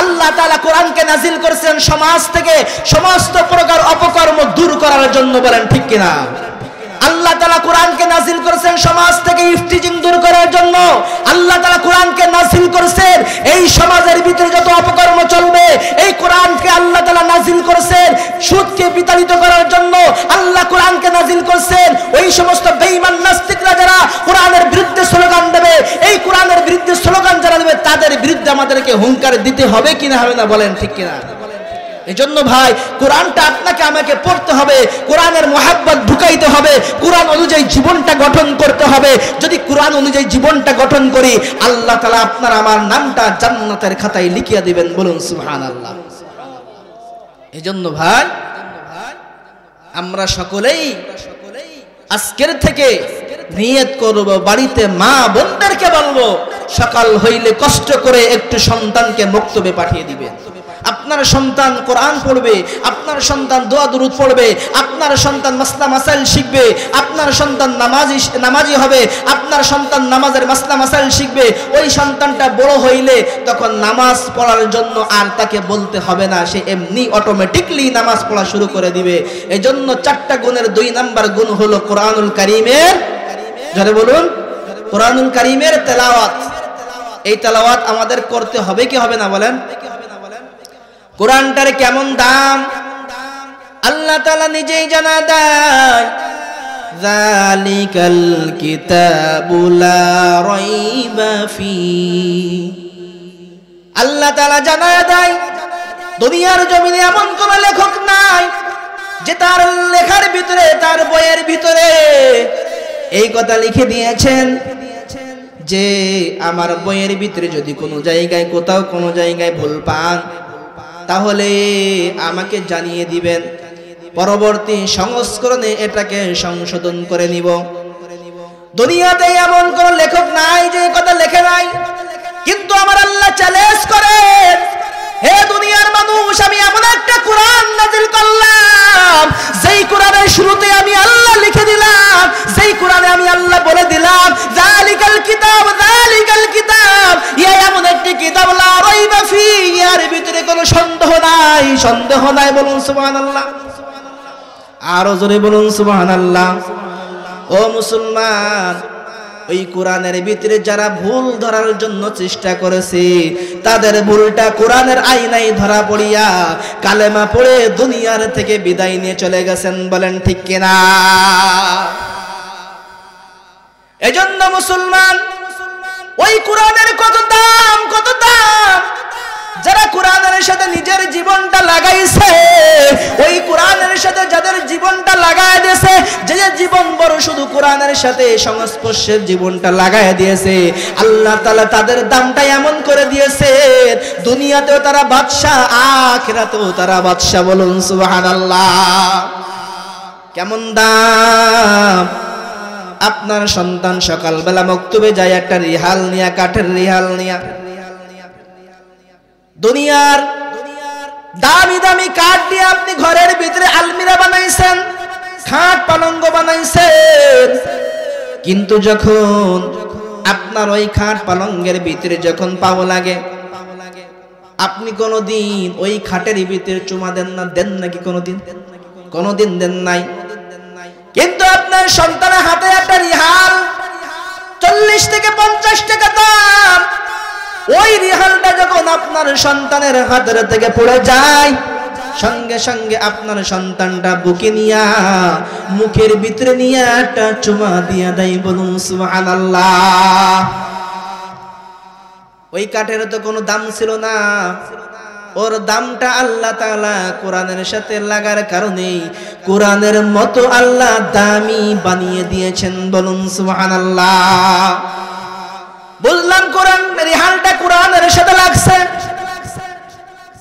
আল্লাহ তাআলা কোরআনকে নাজিল করেছেন সমাজ থেকে সমস্ত প্রকার অপকর্ম দূর করার জন্য। বলেন ঠিক কিনা? আল্লাহ তাআলা কোরআনকে নাজিল করেছেন সমাজ থেকে ইফতিজিং দূর করার জন্য। আল্লাহ তাআলা কোরআনকে নাজিল করেছেন এই সমাজের ভিতরে যত অপকর্ম চলবে, এই কোরআনকে আল্লাহ তাআলা নাজিল করেছেন সুদকে বিতাড়িত করার জন্য। আল্লাহ কোরআনকে নাজিল করেছেন ওই সমস্ত বেঈমান নাস্তিকরা যারা কোরআনের বিরুদ্ধে স্লোগান দেবে, এই কোরআনের বিরুদ্ধে স্লোগান যারা দেবে তাদের বিরুদ্ধে আমাদেরকে হুঙ্কার দিতে হবে কিনা হবে না? বলেন ঠিক কিনা? এজন্য ভাই কোরআনটা আপনাকে আমাকে পড়তে হবে, কোরআনের মুহাব্বত ঢুকাইতে হবে, কোরআন অনুযায়ী জীবনটা গঠন করতে হবে। যদি কোরআন অনুযায়ী জীবনটা গঠন করি আল্লাহ তাআলা আপনার আমার নামটা জান্নাতের খাতায় লিখিয়ে দিবেন। বলুন সুবহানাল্লাহ। এজন্য ভাই আমরা সকলেই আজকের থেকে নিয়ত করব, বাড়িতে মা বোনদেরকে বলবো সকাল হইলে কষ্ট করে একটু সন্তানকে মক্তবে পাঠিয়ে দিবেন। আপনার সন্তান কোরআন পড়বে, আপনার সন্তান দোয়া দুরূদ পড়বে, আপনার সন্তান মাসলা মাসাইল শিখবে, আপনার সন্তান নামাজি হবে, আপনার সন্তান নামাজের মাসলা মাসাইল শিখবে। ওই সন্তানটা বড় হইলে তখন নামাজ পড়ার জন্য আর তাকে বলতে হবে না, সে এমনি অটোমেটিকলি নামাজ পড়া শুরু করে দিবে। এজন্য 4টা গুণের 2 নাম্বার গুণ হলো কোরআনুল কারীমের, যারা বলুন কোরআনুল কারীমের তেলাওয়াত। এই তেলাওয়াত আমাদের করতে হবে কি হবে না বলেন? কোরআনটার কেমন দাম আল্লাহ তাআলা নিজেই জানা দেয়। যালিকাল কিতাবু লা রাইবা ফি, আল্লাহ তাআলা জানা দেয় দুনিয়ার জমিনে এমন কোন লেখক নাই যে তার লেখার ভিতরে, তার বইয়ের ভিতরে এই কথা লিখে দিয়েছেন যে আমার বইয়ের ভিতরে যদি কোনো জায়গায় কোথাও কোনো জায়গায় ভুল পান তাহলে আমাকে জানিয়ে দিবেন, পরবর্তী সংস্করণে এটাকে সংশোধন করে নিব। দুনিয়াতে এমন কোন লেখক নাই যে কথা লেখে নাই, কিন্তু আমার আল্লাহ চ্যালেঞ্জ করেন, হে দুনিয়ার মানুষ, আমি এমন একটা কোরআন নাযিল করলাম যেই কোরআনের শুরুতে আমি আল্লাহ লিখে দিলাম, যেই কোরআনে আমি আল্লাহ বলে দিলাম যালিকাল কিতাব, যালিকাল কিতাব, ইয়া এমন একটি কিতাব লা রাইবা ফি, এর ভিতরে কোনো সন্দেহ নাই, সন্দেহ নাই। বলুন সুবহানাল্লাহ। আরো জোরে বলুন সুবহানাল্লাহ। ও মুসলমান, ওই কোরআনের ভিতরে যারা ভুল ধরার জন্য চেষ্টা করেছে তাদের ভুলটা কোরআনের আয়নায় ধরা পড়িয়া কালেমা পড়ে দুনিয়ার থেকে বিদায় নিয়ে চলে গেছেন। বলেন ঠিক কিনা? এজন্য মুসলমান ওই কোরআনের কত দাম, কত দাম। যারা কোরআনের সাথে নিজের জীবনটা লাগাইছে, ওই কোরআনের সাথে যাদের জীবনটা লাগায় দিয়েছে, যে জীবন বড় শুধু কোরআনের সাথে সংস্পর্শের জীবনটা লাগায় দিয়েছে, আল্লাহ তাআলা তাদের দামটা এমন করে দিয়েছে, দুনিয়াতেও তারা বাদশা, আখিরাতেও তারা বাদশা। বলুন সুবহানাল্লাহ। কেমন দাম! আপনার সন্তান সকালবেলা মক্তবে যায় একটা রিহাল নিয়া, কাঠের রিহাল নিয়া, দুনিয়ার দামি দামি কাঠ দিয়ে আপনি ঘরের ভিতরে আলমিরা বানাইছেন, খাট পালঙ্ক বানাইছেন, কিন্তু যখন আপনার ওই খাট পালঙ্কের ভিতরে যখন পাও লাগে, আপনি কোনোদিন ওই খাটের ভিতরে চুমা দেন না? দেন নাকি কোনোদিন? কোনোদিন দেন নাই। কিন্তু আপনার সন্তানের হাতে একটা রিহাল 40 থেকে 50 টাকা দাম, ওই রিহালটা যখন আপনার সন্তানের হাতের থেকে পড়ে যায়, সঙ্গে সঙ্গে আপনার সন্তানটা বুকে নিয়া মুখের ভিতরে নিয়ে একটা চুমা দিয়া দেয়। বলুন সুবহানাল্লাহ। ওই কাঠের তো কোনো দাম ছিল না, ওর দামটা আল্লাহ তাআলা কোরআনের সাথে লাগার কারণে কোরআনের মতো আল্লাহ দামি বানিয়ে দিয়েছেন। বলুন সুবহানাল্লাহ। বললাম কোরআন, রিহালটা কোরআনের সাথে লাগছে,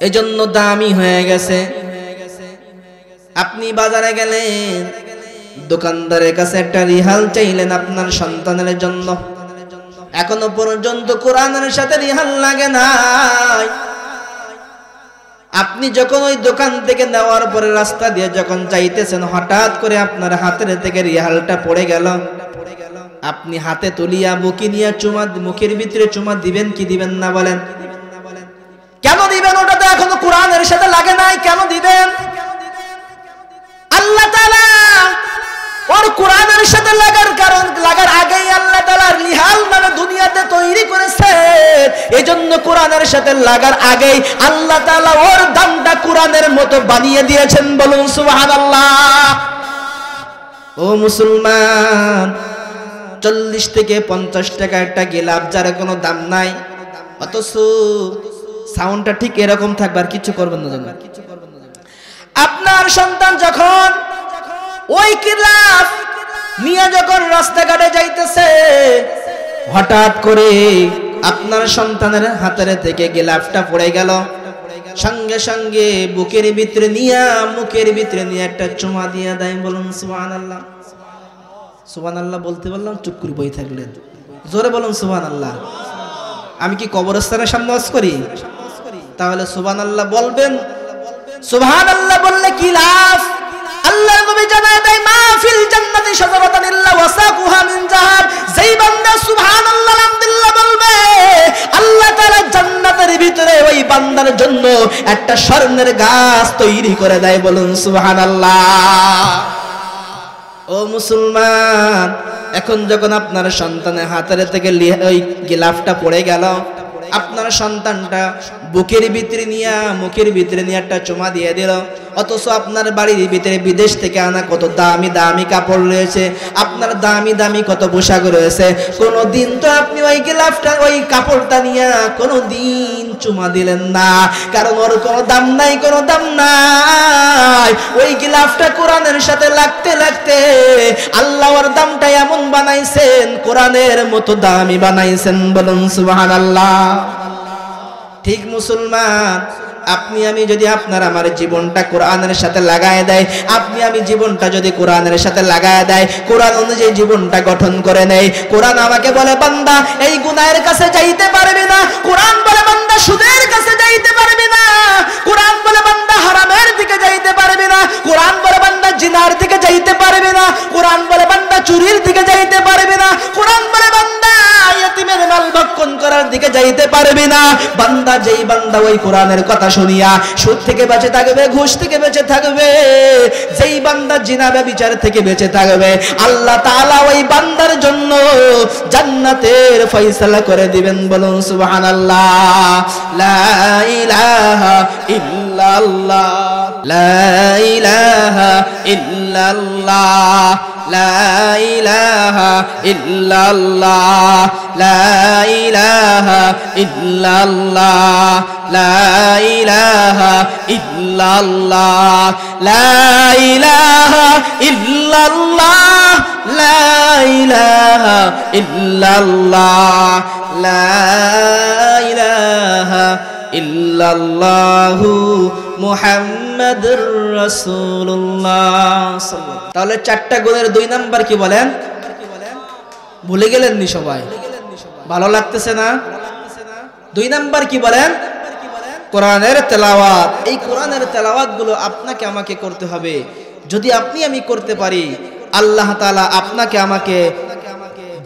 এজন্য দামি হয়ে গেছে। আপনি বাজারে গেলেন, দোকানদারের কাছে একটা রিহাল চাইলেন আপনার সন্তানের জন্য, এখনো পর্যন্ত কোরআনের সাথে রিহাল লাগে নাই। আপনি যখন ওই দোকান থেকে নেওয়ার পরে রাস্তা দিয়ে যখন যাইতেছেন, হঠাৎ করে আপনার হাতের থেকে রিহালটা পড়ে গেল, আপনি হাতে তুলিয়া বুকে নিয়ে চুমা, মুখের ভিতরে চুমা দিবেন কি দিবেন না? বলেন কেন দিবেন? ওটা তো এখনো কোরআনের সাথে লাগে নাই, কেন দিবেন? আল্লাহ তাআলা ওর কোরআনের সাথে লাগার আগেই আল্লাহ তাআলা রিহাল মানে দুনিয়াতে তৈরি করেছে, এজন্য কোরআনের সাথে লাগার আগেই আল্লাহ তাআলা ওর দামটা কোরআনের মতো বানিয়ে দিয়েছেন। বলুন সুবহানাল্লাহ। ও মুসলমান, 40 থেকে 50 টাকা একটা গিলাফ, যার কোনো দাম নাই, অথচ সাউন্ডটা ঠিক এরকম থাকবে, আর কিছু করবেন না জানেন। আপনার সন্তান যখন ওই গিলাফ নিয়ে যখন রাস্তাঘাটে যাইতেছে, হঠাৎ করে আপনার সন্তানের হাতের থেকে গিলাফটা পড়ে গেল, সঙ্গে সঙ্গে বুকের ভিতরে নিয়ে মুখের ভিতরে নিয়ে একটা চুমা দিয়ে দেয়। বলুন সুবহানাল্লাহ। সুবহানাল্লাহ বলতে বললাম, চুপ করে বই থাকলেন। জোরে বলুন সুবহানাল্লাহ। আমি কি কবরস্থানের সামনে ওয়াজ করি? তাহলে সুবহানাল্লাহ বলবেন। সুবহানাল্লাহ বললে কি লাভ? আল্লাহ নবী জানায় দেয়, মা ফিল জান্নাতি শাজারাতুন ইল্লা ওয়াসাকুহা মিন যাহাব। যেই বান্দা সুবহানাল্লাহ আলহামদুলিল্লাহ বলবে, আল্লাহ তাআলা জান্নাতের ভিতরে ওই বান্দার জন্য একটা স্বর্ণের গাছ তৈরি করে দেয়। বলুন সুবহানাল্লাহ। ও মুসলমান, এখন যখন আপনার সন্তানের হাতের থেকে ওই গিলাফটা পড়ে গেল, আপনার সন্তানটা বুকের ভিতরে নিয়ে মুখের ভিতরে নিয়ে একটা চুমা দিয়ে দিল, অথচ আপনার বাড়ির ভিতরে বিদেশ থেকে আনা কত দামি দামি কাপড় রয়েছে, আপনার দামি দামি কত পোশাক রয়েছে, কোনোদিন তো আপনি ওই গিলাফটা ওই কাপড়টা নিয়ে কোনোদিন চুমা দিলেন না, কারণ ওর কোনো দাম নাই, কোনো দাম নাই। ওই গিলাফটা কোরআনের সাথে লাগতে লাগতে আল্লাহ ওর দামটা এমন বানাইছেন, কোরআনের মতো দামি বানাইছেন। বলুন সুবহানাল্লাহ। ঠিক মুসলমান, আপনি আমি যদি আপনার আমার জীবনটা কোরআনের সাথে লাগায় দেয়, আপনি আমি জীবনটা যদি কোরআনের সাথে লাগায় দেয়, কোরআন অনুযায়ী জীবনটা গঠন করে নেয়, কোরআন আমাকে বলে বান্দা এই গুনাহের কাছে যাইতে পারবে না, কোরআন বলে বান্দা সুদের কাছে যাইতে পারবে না, কোরআন বলে বান্দা হারামের দিকে যাইতে পারবে না, কোরআন বলে বান্দা জিনার দিকে যাইতে পারবে না, কোরআন বলে বান্দা চুরির দিকে যাইতে পারবে না, কোরআন বলে বান্দা ইয়তিমের মাল ভক্ষণ করার দিকে যাইতে পারবে না। বান্দা যেই বান্দা ওই কোরআনের কথা শুনিয়া সুদ থেকে বেঁচে থাকবে, ঘুষ থেকে বেঁচে থাকবে, যেই বান্দা জিনা ব্যভিচার থেকে বেঁচে থাকবে, আল্লাহ তাআলা ওই বান্দার জন্য জান্নাতের ফয়সালা করে দিবেন। বলুন সুবহানাল্লাহ। লা ইলাহা ইল্লাল্লাহ, লা ইলাহা ইল্লাল্লাহ, লা ইলাহা ইল্লাল্লাহ, লা ইলাহা ইল্লাল্লাহ, লা ইলাহা ইল্লাল্লাহ, লা ইলাহা ইল্লাল্লাহ। লা ইলাহা ইল্লাল্লাহ লা ইলাহা ইল্লাল্লাহু মুহাম্মাদুর রাসূলুল্লাহ। তাহলে চারটা গুণের 2 নাম্বার কি বলেন? ভুলে গেলেন নি সবাই? ভালো লাগতেছে না? 2 নাম্বার কি বলেন? কোরআনের তেলাওয়াত। এই কোরআনের তেলাওয়াত গুলো আপনাকে আমাকে করতে হবে। যদি আপনি আমি করতে পারি, আল্লাহ তাআলা আপনাকে আমাকে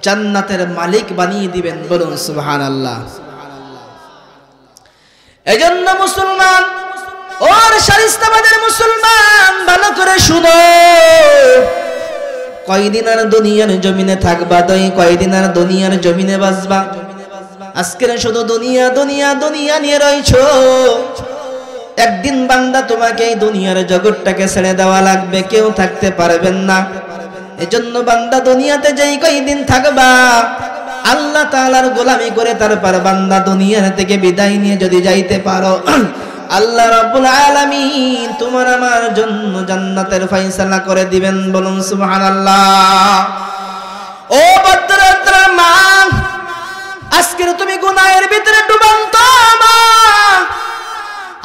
জান্নাতের মালিক বানিয়ে দিবেন। বলুন সুবহানাল্লাহ। এজন্য মুসলমান, ওর শারিস্তাবাদের মুসলমান, ভালো করে শুনো। কয়দিন আর দুনিয়ার জমিনে থাকবা? কয়দিন আর দুনিয়ার জমিনে বাঁচবা? আজকের শুধু দুনিয়া দুনিয়া দুনিয়া নিয়ে রইছো। একদিন বান্দা তোমাকে এই দুনিয়ার জগৎটাকে ছেড়ে দেওয়া লাগবে, কেউ থাকতে পারবেন না। এজন্য বান্দা দুনিয়াতে যেই কয়দিন থাকবা, আল্লাহ তাআলার গোলামি করে তারপর বান্দা দুনিয়া থেকে বিদায় নিয়ে যদি যাইতে পারো, আল্লাহ রাব্বুল আলামিন তোমার আমার জন্য জান্নাতের ফয়সালা করে দিবেন। বলুন সুবহানাল্লাহ। ও বদরত্র মা, আজকে তুমি গুনাহের ভিতরে ডুবান্ত মা।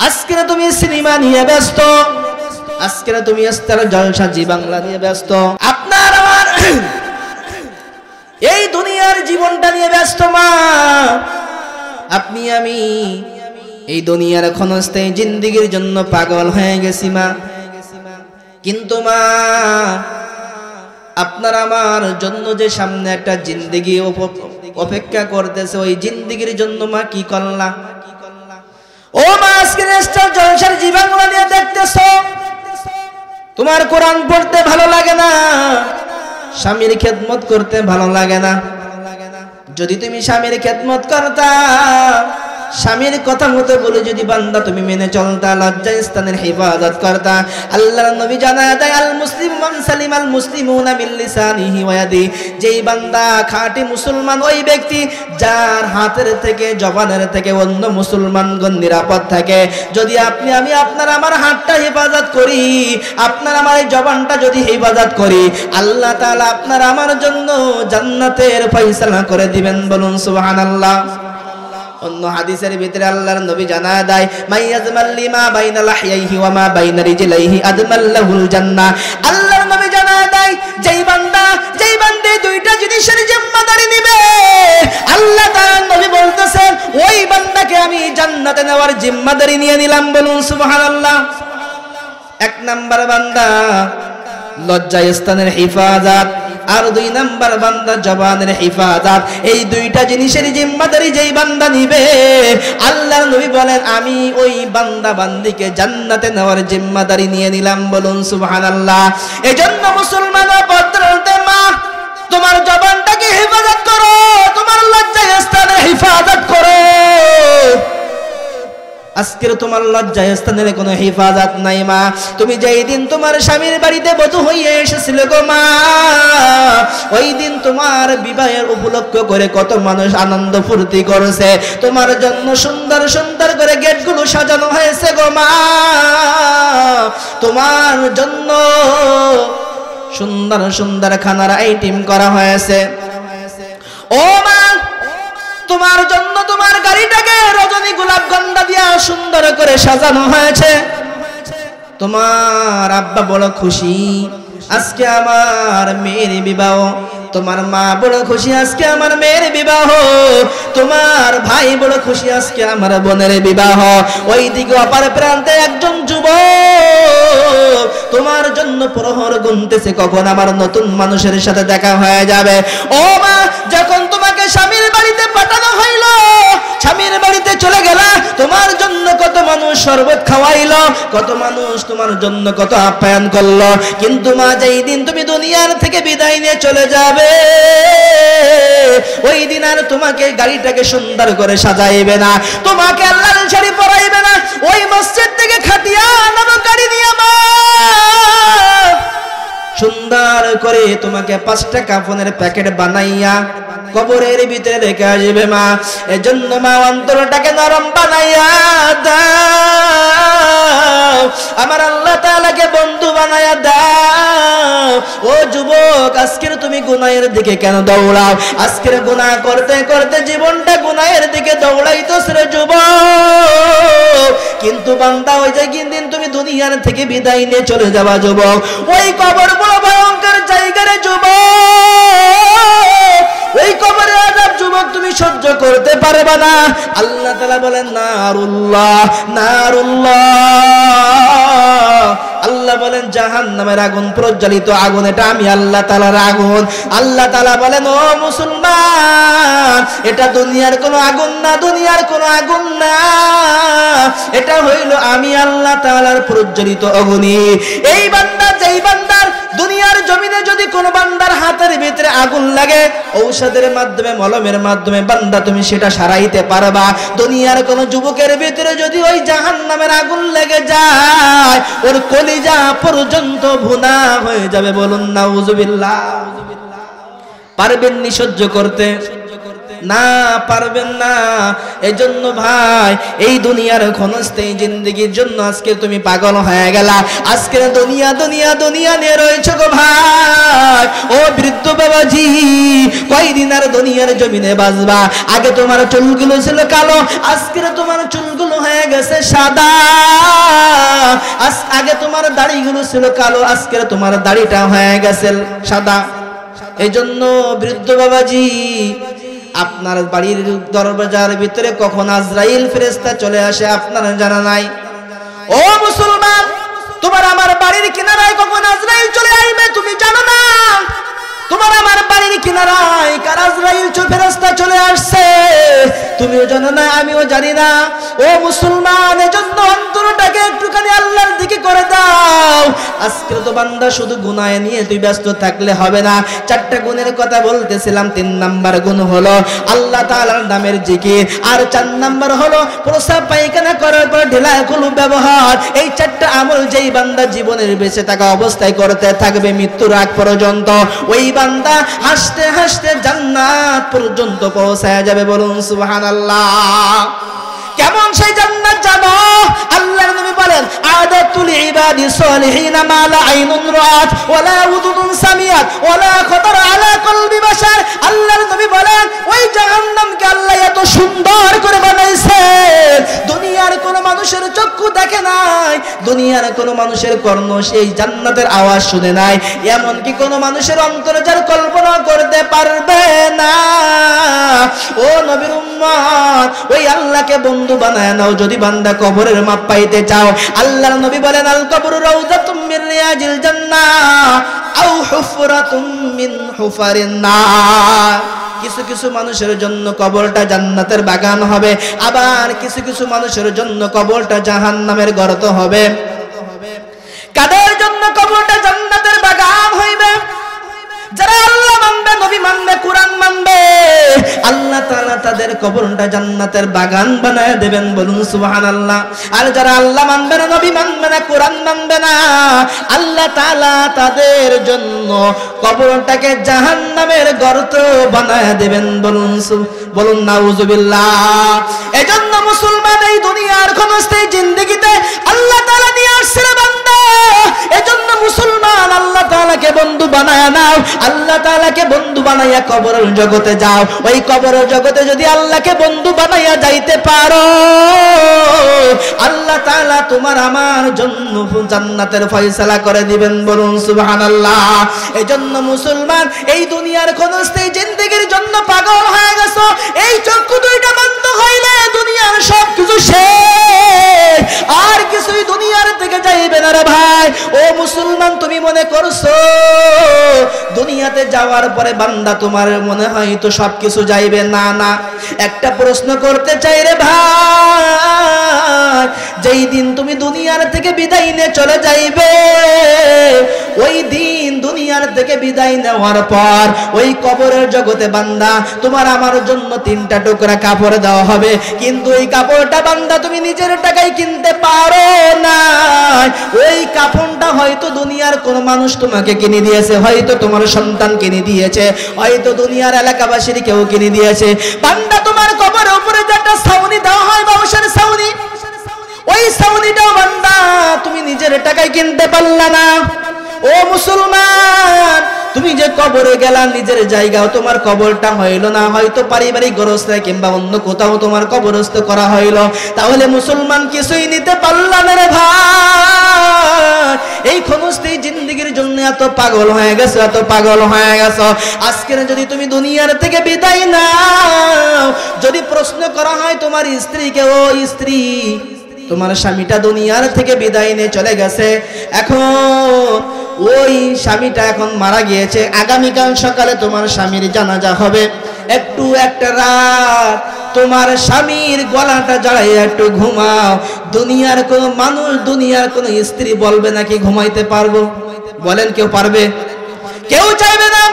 আজকে তুমি সিনেমা নিয়ে ব্যস্ত, আজকে তুমি ইস্তার জলসা জি বাংলা নিয়ে ব্যস্ত, আপনার আমার এই দুনিয়ার জীবনটা নিয়ে ব্যস্ত মা। আপনি আমি এই দুনিয়ার ক্ষণস্থায়ী জিন্দেগির জন্য পাগল হয়ে গেছি মা। কিন্তু মা, আপনার আমার জন্য যে সামনে একটা জিন্দেগি অপেক্ষা করতেছে, ওই জিন্দেগির জন্য মা কি করলা? ও মা, আজকে স্টার জলসার জি বাংলা নিয়ে দেখতেছো, তোমার কোরআন পড়তে ভালো লাগে না, স্বামীর খেদমত করতে ভালো লাগে না। যদি তুমি স্বামীর খেদমত করতা, স্বামীর কথা মতো বলে যদি বান্দা তুমি মেনে চলতা, লজ্জা স্থানের হেফাজত করতা, আল্লাহর নবী জানায় দেয়, আল মুসলিম মান সালিমাল মুসলিমুনা মিন লিসানিহি ওয়া ইয়াদিহি। যেই বান্দা খাঁটি মুসলমান, ওই ব্যক্তি যার হাতের থেকে জবানের থেকে অন্য মুসলমানগণ নিরাপদ থাকে। যদি আপনি আমি আপনার আমার হাতটা হেফাজত করি, আপনার আমার এই জবানটা যদি হেফাজত করি, আল্লাহ তাআলা আপনার আমার জন্য জান্নাতের ফয়সালা করে দিবেন। বলুন সুবহানাল্লাহ। অন্য হাদিসের ভিতরে আল্লাহর নবী জানায় দেয়, মাইয়াজমাল লিমা বাইনা লাহইহি ওয়া মা বাইনা রিজলাইহি আদমাল্লাহুল জান্নাহ। আল্লাহর নবী জানায় দেয়, যেই বান্দে দুইটা জিনিসের জিম্মাদারি নেবে, আল্লাহ তাআলা নবী বলতেছেন, ওই বান্দাকে আমি জান্নাতে নেওয়ার জিম্মাদারি নিয়ে নিলাম। বলুন সুবহানাল্লাহ। 1 নাম্বার বান্দা লজ্জা স্থানের হেফাজত, আর 2 নাম্বার বান্দা জবানের হেফাজত। এই 2টা জিনিসের জিম্মাদারি যেই বান্দা নিবে, আল্লাহর নবী বলেন, আমি ওই বান্দা বান্দিকে জান্নাতে নেওয়ার জিম্মাদারি নিয়ে নিলাম। বলুন সুবহানাল্লাহ। এজন্য মুসলমান ভদ্রতে মা, তোমার জবানটাকে হেফাজত করো, তোমার লজ্জা স্থানের হেফাজত করো। আজকের তোমার লজ্জা স্থানের কোনো হেফাজত নাই মা। তুমি যেই দিন তোমার স্বামীর বাড়িতে বধূ হইয়া এসেছিল গো মা, ওই দিন তোমার বিবাহের উপলক্ষ করে কত মানুষ আনন্দ ফুর্তি করেছে, তোমার জন্য সুন্দর সুন্দর করে গেটগুলো সাজানো হয়েছে গো মা। তোমার জন্য সুন্দর সুন্দর খানার আইটেম করা হয়েছে। ও মা, তোমার জন্য তোমার গাড়িটাকে রজনী গোলাপ গন্ধা দিয়া সুন্দর করে সাজানো হয়েছে। তোমার আব্বা বড় খুশি আজকে আমার মেয়ের বিবাহ, তোমার মা বড় খুশি আজকে আমার মেয়ের বিবাহ, তোমার ভাই বড় খুশি আজকে আমার বোনের বিবাহ। ওই দিকে অপার প্রান্তে একজন যুবক তোমার জন্য প্রহর গুনতেছে, কখন আমার নতুন মানুষের সাথে দেখা হয়ে যাবে। ও মা, যখন তোমাকে স্বামীর বাড়িতে পাঠানো হইল, স্বামীর বাড়িতে চলে গেলা, তোমার জন্য কত মানুষ শরবত খাওয়াইলো, কত মানুষ তোমার জন্য কত আপ্যায়ন করলো। কিন্তু মা, যেই দিন তুমি দুনিয়ার থেকে বিদায় নিয়ে চলে যাবে, ওই দিন আর তোমাকে গাড়িটাকে সুন্দর করে সাজাইবে না, তোমাকে আল্লাহর শাড়ি পরাইবে না, ওই মসজিদ থেকে খাটিয়া নামক গাড়ি নিয়ে মা সুন্দর করে তোমাকে 5টা কাফনের প্যাকেট বানাইয়া কবরের ভিতরে রেখে আসবে মা। এজন্য মা অন্তরটাকে নরম বানাইয়া দাও, আমার আল্লাহ তাআলাকে বন্ধু বানাইয়া দাও। ও যুবক, আজকের তুমি গুনাহের দিকে কেন দৌড়াও? আজকের গুনাহ করতে করতে জীবনটা গুনাহের দিকে দৌড়াইতেছ রে যুবক। কিন্তু বান্দা, ওই যে দিন তুমি দুনিয়ার থেকে বিদায় নিয়ে চলে যাবা যুবক, ওই কবর বড় ভয়ঙ্কর জায়গা রে যুবক। ওই কবরের আযাব যুবক তুমি সহ্য করতে পারবে না। আল্লাহ তাআলা বলেন নারুল্লাহ, নারুল্লাহ। আল্লাহ বলেন জাহান্নামের আগুন, প্রজ্বলিত আগুন, এটা আমি আল্লাহ তাআলার আগুন। আল্লাহ তাআলা বলেন ও মুসলমান, এটা দুনিয়ার কোনো আগুন না, দুনিয়ার কোনো আগুন না, এটা হইল আমি আল্লাহ তাআলার প্রজ্বলিত অগ্নি। এই বান্দা, যেই বান্দার দুনিয়ার জমিনে যদি কোনো বান্দার হাতের ভিতরে আগুন লাগে, ঔষধের মাধ্যমে, মলমের মাধ্যমে বান্দা তুমি সেটা সারাইতে পারবা। দুনিয়ার কোন যুবকের ভিতরে যদি ওই জাহান্নামের আগুন লেগে যায়, ওর কলিজা পর্যন্ত ভুনা হয়ে যাবে। বলুন নাউজুবিল্লাহ। পারবেন নি সহ্য করতে? না, পারবেন না। এজন্য ভাই, এই দুনিয়ার ক্ষণস্থায়ী জিন্দেগির জন্য আজকে তুমি পাগল হয়ে গেলা। আজকে দুনিয়া দুনিয়া দুনিয়া নিয়ে রয়েছে গো ভাই। ও বৃদ্ধ বাবাজি, কয়দিন আর দুনিয়ার জমিনে বাঁচবা? আগে তোমার চুলগুলো ছিল কালো, আজকে তোমার চুলগুলো হয়ে গেছে সাদা। আগে তোমার দাড়িগুলো ছিল কালো, আজকে তোমার দাড়িটা হয়ে গেছে সাদা। এজন্য বৃদ্ধ বাবাজি, আপনার বাড়ির দরজার ভিতরে কখন আজরাইল ফেরেশতা চলে আসে আপনার জানা নাই। ও মুসলমান, তোমার আমার বাড়ির কিনারায় কখন আজরাইল চলে আসবে তুমি জানো না? তোমার আমার বাড়ির কিনারায় কার আজরাইল ফেরেশতা চলে আসছে তুমিও জানো না, আমিও জানি না। ও মুসলমান, এজন্য অন্তরটাকে একটুখানি আল্লাহর দিকে করে দাও। আজকে তো বান্দা শুধু গুনাহ নিয়ে তুই ব্যস্ত থাকলে হবে না। 4টা গুণের কথা বলতেছিলাম। 3 নাম্বার গুণ হলো আল্লাহ তাআলার নামের জিকির, আর 4 নাম্বার হলো প্রস্রাব পায়খানা করার পর ঢিলা কলুব ব্যবহার। এই 4টা আমল যেই বান্দা জীবনের বেঁচে থাকা অবস্থায় করতে থাকবে মৃত্যুর আগ পর্যন্ত, ওই বান্দা হাসতে হাসতে জান্নাত পর্যন্ত পৌঁছায়া যাবে। বলুন সুবহানাল্লাহ। কেমন সেই জান্নাত জানো? আল্লাহর নবী বলেন আদাতুল ইবাদি সলিহিনা মা লা আইনুন রাআত ওয়ালা উযুনুন সামিআত ওয়ালা খাতার আলা কলবি বাশার। আল্লাহর নবী বলেন ওই জাহান্নামকে আল্লাহ এত সুন্দর করে বানাইছে, দুনিয়ার কোন মানুষের চক্ষু দেখে নাই, দুনিয়ার কোন মানুষের কর্ণ সেই জান্নাতের আওয়াজ শুনে নাই, এমন কি কোন মানুষের অন্তরে যার কল্পনা করতে পারবে না। ও নবীর উম্মত, ওই আল্লাহকে বন্ধু বানায় নাও যদি বান্দা কবরের মাপ পাইতে চাও। আল্লাহর নবী বলেন আল কবরু রাউযাতুম মিন রিয়াজিল জান্নাহ আও হুফরাতুম মিন হুফারিন নার। কিছু কিছু মানুষের জন্য কবরটা জান্নাতের বাগান হবে, আবার কিছু কিছু মানুষের জন্য কবরটা জাহান্নামের গর্ত হবে। কাদের জন্য কবরটা জান্নাতের বাগান হইবে? যারা আল্লাহ মানবে, নবী মানবে, কোরআন মানবে, আল্লাহ তাআলা তাদের কবরটা জান্নাতের বাগান বানায় দেবেন। বলুন সুবহানাল্লাহ। আর যারা আল্লাহ মানবে না, নবী মানবে না, কোরআন মানবে না, আল্লাহ তাআলা তাদের জন্য কবরটাকে জাহান্নামের গর্ত বানায় দেবেন। বলুন নাউজুবিল্লাহ। এজন্য মুসলমান, এই দুনিয়ার ক্ষণস্থায়ী জিন্দেগিতে আল্লাহ তাআলা নিয়ে আসছে বান্দা। এজন্য মুসলমান, আল্লাহ তাআলাকে বন্ধু বানায় নাও। আল্লাহ তাআলাকে বন্ধু বানাইয়া কবরের জগতে যাও। ওই কবরের জগতে যদি আল্লাহকে বন্ধু বানাইয়া যাইতে পারো, আল্লাহ তাআলা তোমার আমার জন্য জান্নাতের ফয়সালা করে দিবেন। বলুন সুবহানাল্লাহ। এজন্য মুসলমান, এই দুনিয়ার ক্ষণস্থায়ী জিন্দেগির জন্য পাগল হয়ে গেছো। এই চক্ষু দুইটা বন্ধ হইলে দুনিয়ার সব কিছু শেষ, আর কিছুই দুনিয়ার থেকে যাইবে না রে ভাই। ও মুসলমান, তুমি মনে করছো দুনিয়াতে যাওয়ার পরে বান্দা তোমার মনে হয় তো সবকিছু যাইবে? না না। একটা প্রশ্ন করতে চাই রে ভাই, যেই দিন তুমি দুনিয়ার থেকে বিদায় নিয়ে চলে যাইবে, ওই দিন দুনিয়ার থেকে বিদায় নেওয়ার পর ওই কবরের জগতে বান্দা তোমার আমার জন্য 3টা টুকরা কাপড় দেওয়া হবে, কিন্তু ওই কাপড়টা বান্দা তুমি নিজের টাকায় কিনতে পারো না। ওই কাপড়টা হয়তো দুনিয়ার কোন মানুষ তোমাকে কিনে দিয়েছে, হয়তো তোমার সন্তান কিনে দিয়েছে, হয়তো দুনিয়ার এলাকাবাসীর কেউ কিনে দিয়েছে। বান্দা তোমার কবরের উপরে যে একটা ছাউনি দেওয়া হয়, বাউশের ছাউনি, ওই ছাউনিটাও বান্দা তুমি নিজের টাকায় কিনতে পারলা না। ও মুসলমান, তুমি যে কবরে গেলা নিজের জায়গাও তোমার কবরটা হইল না, হয়তো পারিবারিক গোরস্থায় কিংবা অন্য কোথাও তোমার কবরস্থ করা হইল, তাহলে মুসলমান কিছুই নিতে পারলা না রে ভাই। এই ক্ষণস্থায়ী জিন্দেগির জন্য এত পাগল হয়ে গেছো, এত পাগল হয়ে গেছো। আজকের যদি তুমি দুনিয়ার থেকে বিদায় নাও, যদি প্রশ্ন করা হয় তোমার স্ত্রীকে, ও স্ত্রী তোমার স্বামীটা দুনিয়ার থেকে বিদায় নিয়ে চলে গেছে, এখন ওই স্বামীটা এখন মারা গিয়েছে, আগামীকাল সকালে তোমার স্বামীর জানাজা হবে, একটা রাত তোমার স্বামীর গলাটা জড়াইয়া একটু ঘুমাও। দুনিয়ার কোন মানুষ, দুনিয়ার কোন স্ত্রী বলবে নাকি ঘুমাইতে পারবো? বলেন কেউ পারবে? কেউ চাইবে না।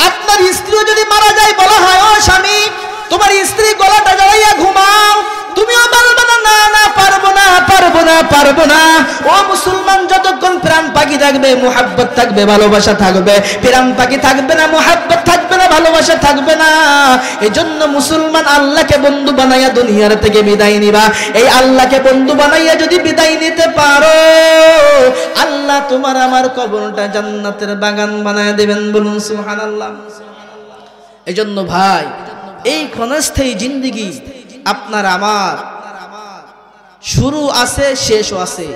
আপনার স্ত্রীও যদি মারা যায়, বলা হয় ও স্বামী তোমার স্ত্রী গলাটা জড়াইয়া ঘুমাও, তুমিও বলবে না না না পারবো না, পারবো না, পারবো না। ও মুসলমান, যতক্ষণ প্রাণ পাখি থাকবে, মুহাব্বত থাকবে, ভালোবাসা থাকবে, প্রাণ পাখি থাকবে না, মুহাব্বত থাকবে না, ভালোবাসা থাকবে না। এজন্য মুসলমান আল্লাহকে বন্ধু বানাইয়া দুনিয়ার থেকে বিদায় নিবা। এই আল্লাহকে বন্ধু বানাইয়া যদি বিদায় নিতে পারো, আল্লাহ তোমার আমার কবরটা জান্নাতের বাগান বানায় দেবেন। বলুন সুবহানাল্লাহ। এজন্য ভাই, এই ক্ষণস্থায়ী জিন্দেগি আপনার আমার শুরু আছে, শেষও আছে।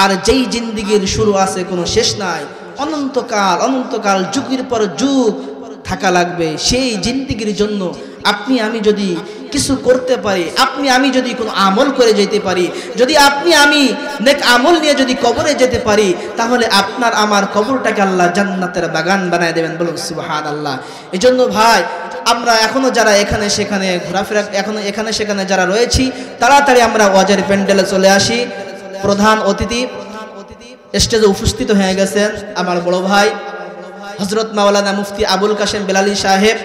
আর যেই জিন্দেগির শুরু আছে, কোনো শেষ নাই, অনন্তকাল অনন্তকাল যুগের পর যুগ থাকা লাগবে। সেই জিন্দেগির জন্য আপনি আমি যদি কিছু করতে পারি, আপনি আমি যদি কোনো আমল করে যেতে পারি, যদি আপনি আমি নেক আমল নিয়ে যদি কবরে যেতে পারি, তাহলে আপনার আমার কবরটাকে আল্লাহ জান্নাতের বাগান বানায় দেবেন। বলুন সুবহানাল্লাহ। এজন্য ভাই, আমরা এখনো যারা এখানে সেখানে ঘোরাফেরা, এখনো এখানে সেখানে যারা রয়েছি, তাড়াতাড়ি আমরা ওয়াজের প্যান্ডেলে চলে আসি। প্রধান অতিথি স্টেজে উপস্থিত হয়ে গেছেন আমার বড় ভাই হযরত মাওলানা মুফতি আবুল কাশেম বেলালী সাহেব,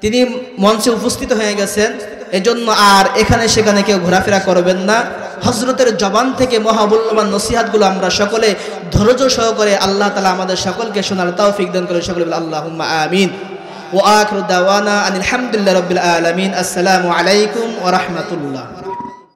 তিনি মঞ্চে উপস্থিত হয়ে গেছেন। এজন্য আর এখানে সেখানে কেউ ঘোরাফেরা করবেন না। হযরতের জবান থেকে মহামূল্যবান নসিহতগুলো আমরা সকলে ধৈর্য সহকারে আল্লাহ তাআলা আমাদের সকলকে শোনার তৌফিক দান করে। সকলে বলি আল্লাহুম্মা আমিন। ওয়া আখিরু দাওয়ানা আনিল হামদুলিল্লাহি রাব্বিল আলামিন। আসসালামু আলাইকুম ওয়া রাহমাতুল্লাহ।